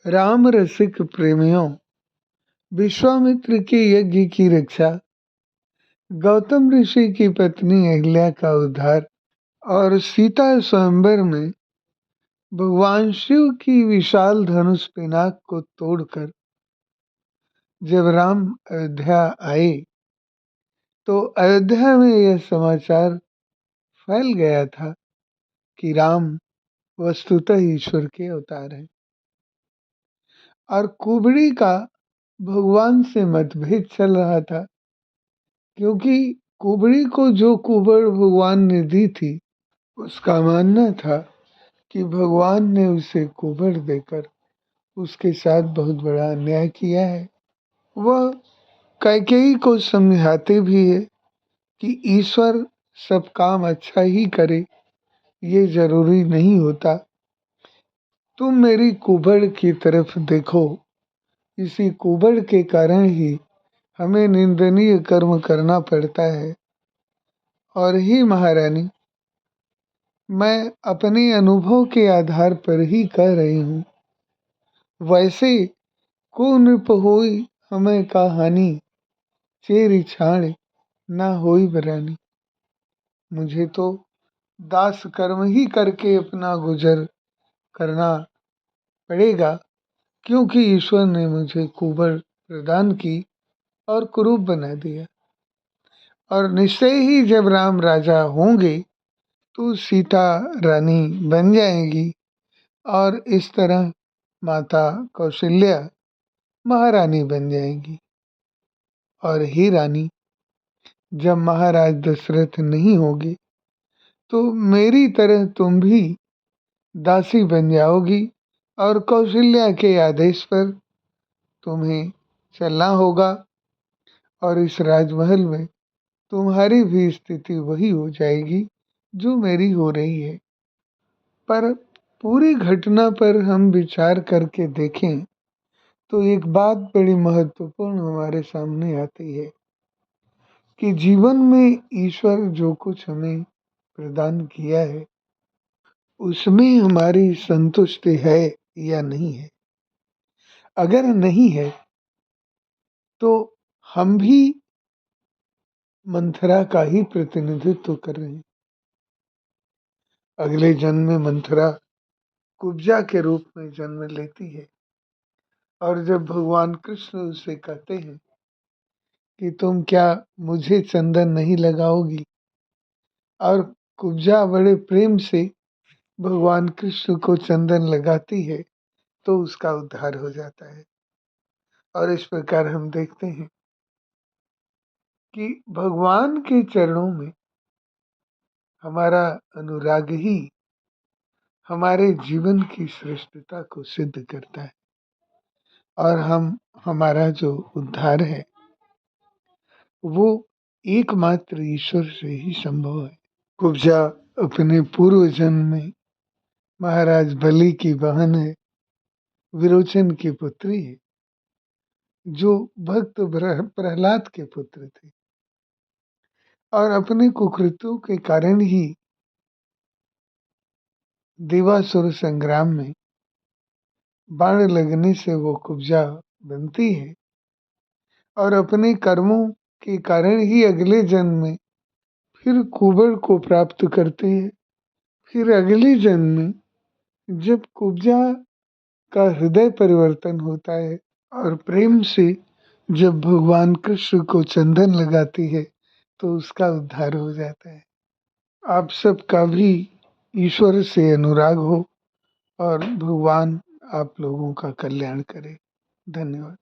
राम रसिक प्रेमियों, विश्वामित्र के यज्ञ की रक्षा, गौतम ऋषि की पत्नी अहिल्या का उद्धार और सीता स्वयंवर में भगवान शिव की विशाल धनुष पिनाक को तोड़कर जब राम अयोध्या आए तो अयोध्या में यह समाचार फैल गया था कि राम वस्तुतः ईश्वर के अवतार हैं। और कुबड़ी का भगवान से मतभेद चल रहा था, क्योंकि कुबड़ी को जो कुबड़ भगवान ने दी थी उसका मानना था कि भगवान ने उसे कुबड़ देकर उसके साथ बहुत बड़ा अन्याय किया है। वह कैकेयी को समझाते भी है कि ईश्वर सब काम अच्छा ही करे, ये जरूरी नहीं होता। तुम मेरी कुबड़ की तरफ देखो, इसी कुबड़ के कारण ही हमें निंदनीय कर्म करना पड़ता है। और ही महारानी, मैं अपने अनुभव के आधार पर ही कह रही हूँ। वैसे को नृप होई हमें का हानि, चेरी छाण ना होई बरानी। मुझे तो दास कर्म ही करके अपना गुजर करना पड़ेगा, क्योंकि ईश्वर ने मुझे कुबड़ प्रदान की और कुरूप बना दिया। और निश्चय ही जब राम राजा होंगे तो सीता रानी बन जाएगी और इस तरह माता कौशल्या महारानी बन जाएगी। और ही रानी, जब महाराज दशरथ नहीं होगे तो मेरी तरह तुम भी दासी बन जाओगी और कौशल्या के आदेश पर तुम्हें चलना होगा और इस राजमहल में तुम्हारी भी स्थिति वही हो जाएगी जो मेरी हो रही है। पर पूरी घटना पर हम विचार करके देखें तो एक बात बड़ी महत्वपूर्ण हमारे सामने आती है कि जीवन में ईश्वर जो कुछ हमें प्रदान किया है उसमें हमारी संतुष्टि है या नहीं है। अगर नहीं है तो हम भी मंथरा का ही प्रतिनिधित्व कर रहे हैं। अगले जन्म में मंथरा कुब्जा के रूप में जन्म लेती है और जब भगवान कृष्ण उसे कहते हैं कि तुम क्या मुझे चंदन नहीं लगाओगी, और कुब्जा बड़े प्रेम से भगवान कृष्ण को चंदन लगाती है, तो उसका उद्धार हो जाता है। और इस प्रकार हम देखते हैं कि भगवान के चरणों में हमारा अनुराग ही हमारे जीवन की श्रेष्ठता को सिद्ध करता है और हमारा जो उद्धार है वो एकमात्र ईश्वर से ही संभव है। कुब्जा अपने पूर्व जन्म में महाराज बलि की बहन है, विरोचन की पुत्री है, जो भक्त प्रहलाद के पुत्र थे। और अपने कुकृत्यों के कारण ही देवासुर संग्राम में बाण लगने से वो कुब्जा बनती है और अपने कर्मों के कारण ही अगले जन्म में फिर कुबड़ को प्राप्त करते हैं। फिर अगले जन्म में जब कुब्जा का हृदय परिवर्तन होता है और प्रेम से जब भगवान कृष्ण को चंदन लगाती है तो उसका उद्धार हो जाता है। आप सबका भी ईश्वर से अनुराग हो और भगवान आप लोगों का कल्याण करे। धन्यवाद।